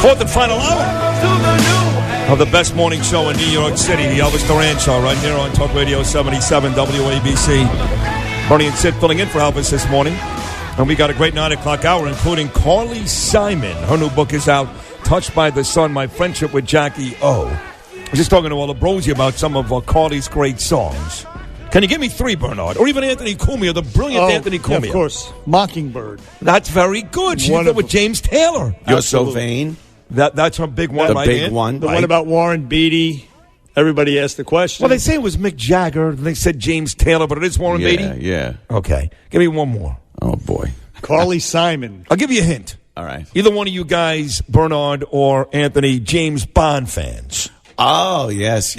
Fourth and final hour of the best morning show in New York City, the Elvis Duran Show, right here on Talk Radio 77 WABC. Bernie and Sid filling in for Elvis this morning. And we got a great 9 o'clock hour, including Carly Simon. Her new book is out, Touched by the Sun, My Friendship with Jackie O. I was just talking to all the brosy about some of Carly's great songs. Can you give me 3, Bernard? Or even Anthony Cumia, the brilliant Anthony Cumia. Yeah, of course. Mockingbird. That's very good. She did it with James Taylor. You're So Vain. That's her big one, right? The big one. The one about Warren Beatty. Everybody asked the question. Well, they say it was Mick Jagger. They said James Taylor, but it is Warren Beatty? Yeah. Okay. Give me one more. Oh, boy. Carly Simon. I'll give you a hint. All right. Either one of you guys, Bernard or Anthony, James Bond fans. Oh, yes.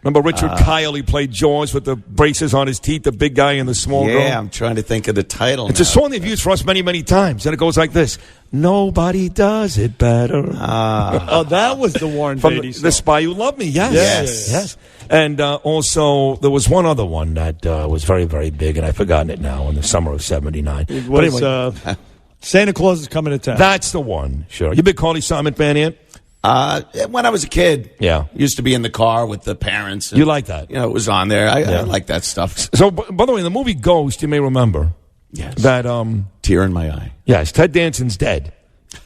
Remember Richard Kyle? He played Jaws with the braces on his teeth, the big guy and the small girl? Yeah, I'm trying to think of the title It's a song they've used for us many, many times, and it goes like this. Nobody does it better. Oh, that was the Warren Beatty song. The Spy Who Loved Me, yes. And also, there was one other one that was very, very big, and I've forgotten it now, in the summer of 79. It was Santa Claus is Coming to Town. That's the one, sure. You a big Carly Simon fan, Ant? When I was a kid, used to be in the car with the parents. And, you like that? You know, it was on there. I like that stuff. So, by the way, in the movie Ghost, you may remember that tear in my eye. Yes, Ted Danson's dead,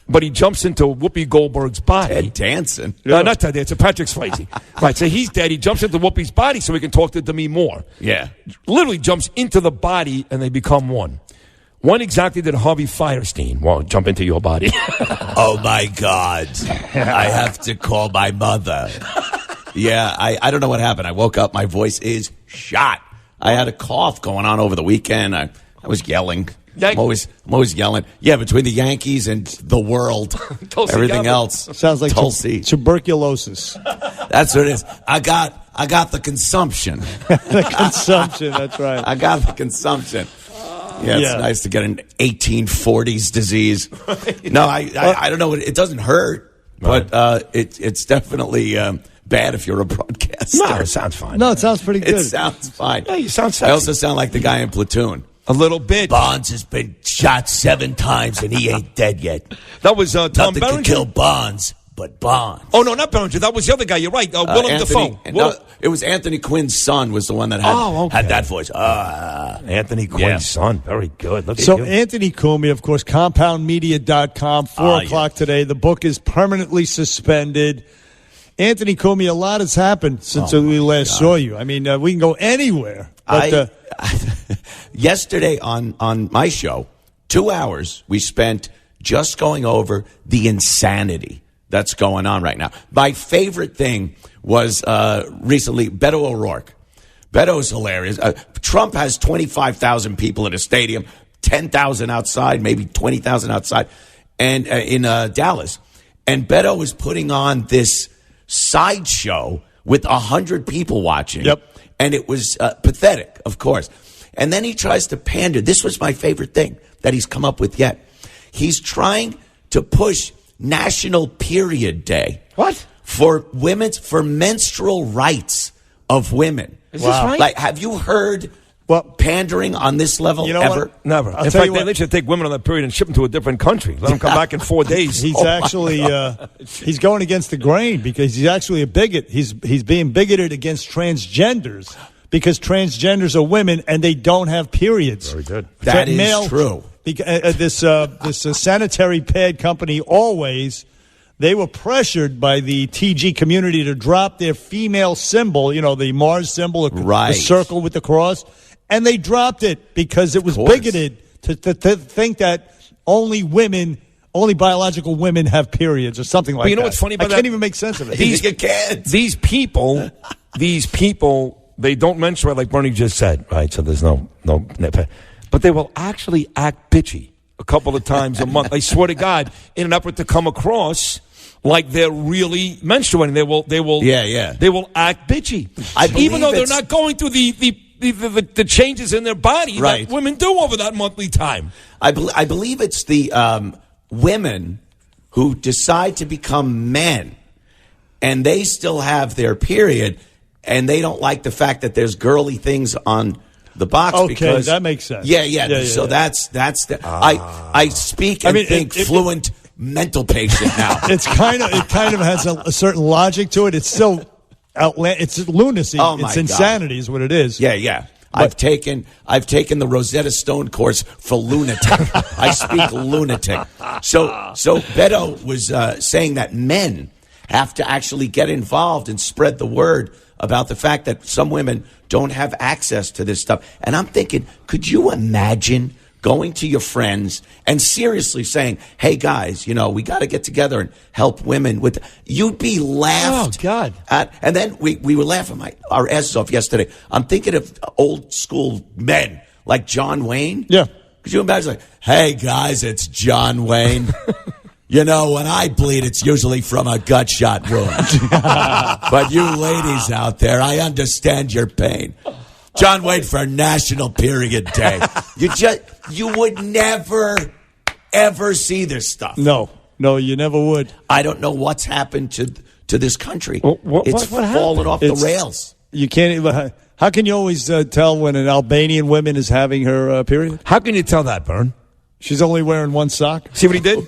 but he jumps into Whoopi Goldberg's body. Ted Danson? Not Ted Danson. Patrick Swayze. Right. So he's dead. He jumps into Whoopi's body so he can talk to Demi Moore. Yeah. Literally jumps into the body and they become one. When exactly did Harvey Fierstein jump into your body? Oh, my God. I have to call my mother. Yeah, I don't know what happened. I woke up. My voice is shot. I had a cough going on over the weekend. I was yelling. I'm always yelling. Yeah, between the Yankees and the world, everything else. Sounds like Tulsi. Tuberculosis. That's what it is. I got the consumption. The consumption, that's right. I got the consumption. Yeah, it's nice to get an 1840s disease. No, I don't know. It doesn't hurt, but it's definitely bad if you're a broadcaster. No, it sounds fine. No, it sounds pretty good. It sounds fine. Yeah, you sound sexy. I also sound like the guy in Platoon. A little bit. Bonds has been shot 7 times and he ain't dead yet. That was Tom Nothing Berenger. can kill Bonds but Bonds. Oh, no, not Berenger. That was the other guy. You're right. Willem Dafoe. No, it was Anthony Quinn's son was the one that had that voice. Anthony Quinn's son. Very good. Look so at you. Anthony Cumia, of course, compoundmedia.com, 4 o'clock today. The book is permanently suspended. Anthony Cumia, a lot has happened since we last saw you. I mean, we can go anywhere. But, yesterday on my show, 2 hours we spent just going over the insanity that's going on right now. My favorite thing was recently Beto O'Rourke. Beto's hilarious. Trump has 25,000 people in a stadium, 10,000 outside, maybe 20,000 outside, and in Dallas. And Beto is putting on this sideshow with 100 people watching. Yep. And it was pathetic, of course. And then he tries to pander. This was my favorite thing that he's come up with yet. He's trying to push National Period Day. What? For menstrual rights of women. Is this right? Like, have you heard pandering on this level ever? What? Never. In fact, they should take women on that period and ship them to a different country. Let them come back in 4 days. He's actually he's going against the grain because he's actually a bigot. He's being bigoted against transgenders because transgenders are women and they don't have periods. Very good. That is true. This sanitary pad company Always, they were pressured by the TG community to drop their female symbol, the Mars symbol, the circle with the cross, and they dropped it because it was bigoted to think that only biological women have periods or something like that. You know what's funny about that? I can't even make sense of it. These people, they don't menstruate like Bernie just said, right? So there's no. But they will actually act bitchy a couple of times a month. I swear to God, in an effort to come across like they're really menstruating. They will act bitchy. Even though they're not going through the changes in their body that women do over that monthly time. I believe it's the women who decide to become men and they still have their period and they don't like the fact that there's girly things on the box. Okay, because that makes sense. Yeah. So that's the I speak and think fluent mental patient now. It kind of has a certain logic to it. It's still it's lunacy. Oh my it's insanity, God. is what it is. Yeah. I've taken the Rosetta Stone course for lunatic. I speak lunatic. So Beto was saying that men have to actually get involved and spread the word about the fact that some women don't have access to this stuff. And I'm thinking, could you imagine going to your friends and seriously saying, hey, guys, we got to get together and help women with... You'd be laughed God. at. And then we were laughing our asses off yesterday. I'm thinking of old school men like John Wayne. Yeah. Could you imagine, like, hey, guys, it's John Wayne. When I bleed, it's usually from a gut shot wound. But you ladies out there, I understand your pain. John Wayne for National Period Day. You would never, ever see this stuff. No, you never would. I don't know what's happened to this country. What fallen off the rails. You can't even... How can you always tell when an Albanian woman is having her period? How can you tell that, Bern? She's only wearing one sock. See what he did?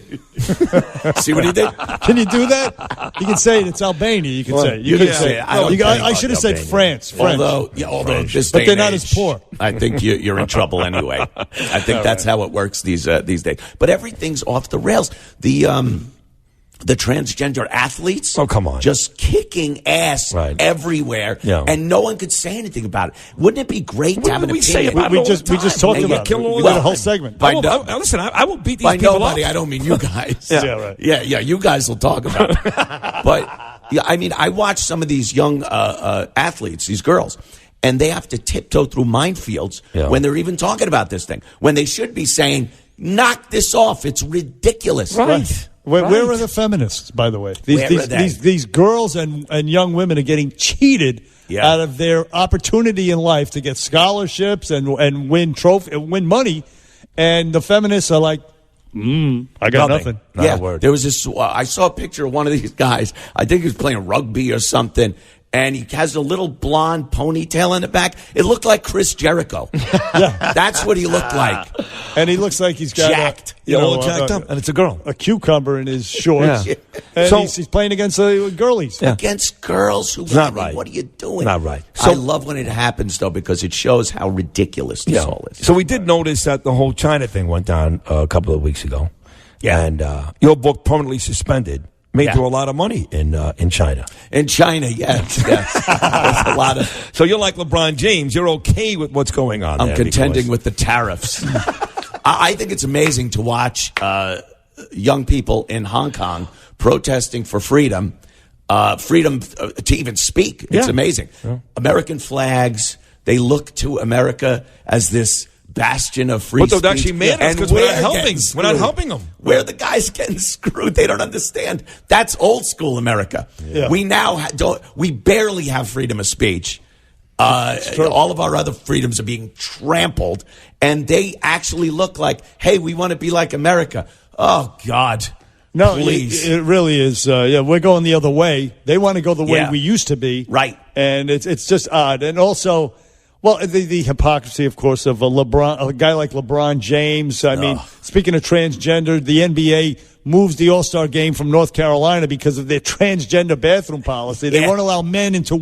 See what he did? Can you do that? You can say it's Albania. You can say. You can say. I should have said France. Although French. But they're not as poor. I think you're in trouble anyway. I think that's how it works these days. But everything's off the rails. The transgender athletes, oh come on, just kicking ass everywhere, and no one could say anything about it. Wouldn't it be great to have an opinion? We just talked about it. We did a whole segment. Listen, I will beat these by people nobody. up. I don't mean you guys. Right. Yeah. You guys will talk about it. But I watch some of these young athletes, these girls, and they have to tiptoe through minefields when they're even talking about this thing, when they should be saying, "Knock this off! It's ridiculous." Right. Where are the feminists, by the way? These girls and young women are getting cheated out of their opportunity in life to get scholarships and win money, and the feminists are like, I got nothing. Not a word. There was this. I saw a picture of one of these guys. I think he was playing rugby or something. And he has a little blonde ponytail in the back. It looked like Chris Jericho. That's what he looked like. And he looks like he's got jacked. Jacked up. And it's a girl. A cucumber in his shorts. Yeah. And he's playing against girlies. Yeah. Against girls who... Not right. What are you doing? Not right. I love when it happens, though, because it shows how ridiculous this all is. So we did notice that the whole China thing went down a couple of weeks ago. Yeah. And your book, permanently suspended, made through a lot of money in China. In China, yes. There's a lot of. So you're like LeBron James. You're okay with what's going on. I'm contending with the tariffs. I think it's amazing to watch young people in Hong Kong protesting for freedom, to even speak. It's amazing. Yeah. American flags. They look to America as this bastion of free speech. But they're actually mad at us because we're not helping them. Where the guys getting screwed, they don't understand. That's old school America. Yeah. We now we barely have freedom of speech. All of our other freedoms are being trampled, and they actually look like, hey, we want to be like America. Oh, God. No, please. It really is. We're going the other way. They want to go the way we used to be. Right. And it's just odd. And also... Well, the hypocrisy, of course, of a guy like LeBron James. I mean, speaking of transgender, the NBA moves the All-Star game from North Carolina because of their transgender bathroom policy. They won't allow men into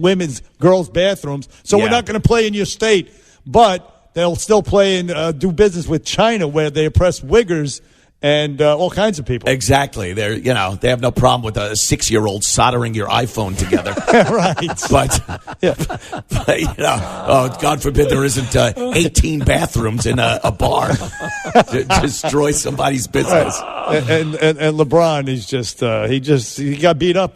girls' bathrooms. So we're not going to play in your state, but they'll still play and do business with China, where they oppress wiggers and all kinds of people. Exactly. They have no problem with a 6-year-old soldering your iPhone together. Right. But God forbid there isn't 18 bathrooms in a bar to destroy somebody's business. Right. And LeBron is he got beat up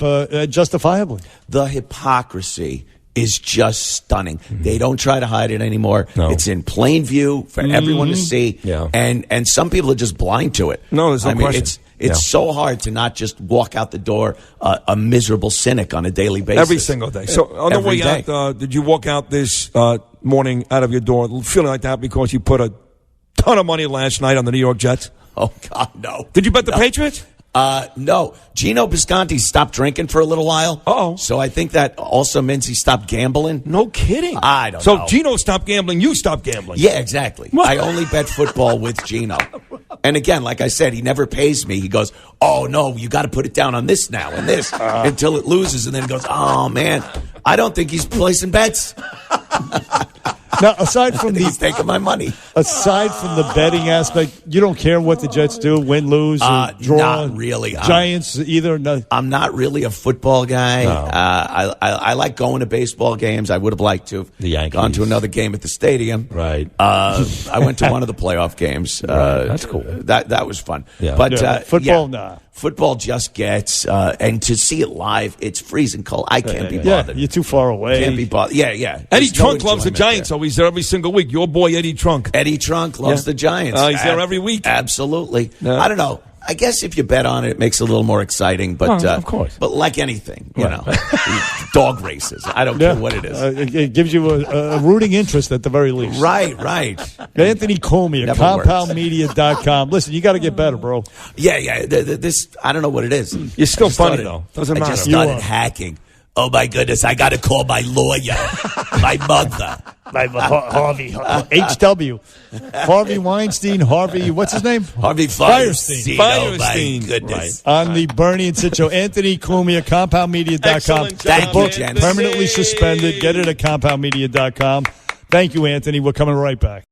justifiably. The hypocrisy is just stunning. Mm-hmm. They don't try to hide it anymore. No. It's in plain view for everyone to see. Yeah. And some people are just blind to it. No, there's no question. It's so hard to not just walk out the door a miserable cynic on a daily basis. Every single day. So on the way out, did you walk out this morning out of your door feeling like that because you put a ton of money last night on the New York Jets? Oh, God, no. Did you bet the Patriots? No. Gino Bisconti stopped drinking for a little while. Uh-oh. So I think that also means he stopped gambling. No kidding. I don't know. So Gino stopped gambling, you stopped gambling. Yeah, exactly. What? I only bet football with Gino. And again, like I said, he never pays me. He goes, oh, no, you got to put it down on this now and this until it loses. And then he goes, oh, man, I don't think he's placing bets. Now, aside from he's taking my money. Aside from the betting aspect, you don't care what the Jets do, win, lose, or draw. Not really. Giants either. No. I'm not really a football guy. No. I like going to baseball games. I would have liked to The Yankees. gone to another game at the stadium. Right. I went to one of the playoff games. That's cool. That was fun. Yeah. But football, nah. Football just gets, and to see it live, it's freezing cold. I can't be bothered. Yeah, you're too far away. Can't be bothered. Yeah. Eddie There's no Trunk loves the enjoyment Giants, there. so he's there every single week. Your boy Eddie Trunk. Eddie Trunk loves the Giants. He's there every week. Absolutely. Yeah. I don't know. I guess if you bet on it, it makes it a little more exciting. But of course. But like anything, you know, dog races. I don't care what it is. It gives you a rooting interest at the very least. Right. Anthony Cumia, Never compoundmedia.com. Listen, you got to get better, bro. Yeah. This I don't know what it is. You're still I just funny, started- though. Doesn't I matter. just You started are. hacking. Oh my goodness! I got to call my lawyer, my mother. Harvey, HW. Harvey Weinstein, what's his name? Harvey Firestein. Oh my Firestein. goodness! On the Bernie and Sid show. Anthony Cumia, compoundmedia.com. Excellent job, Thank you, Book Jen. permanently suspended. Get it at compoundmedia.com. Thank you, Anthony. We're coming right back.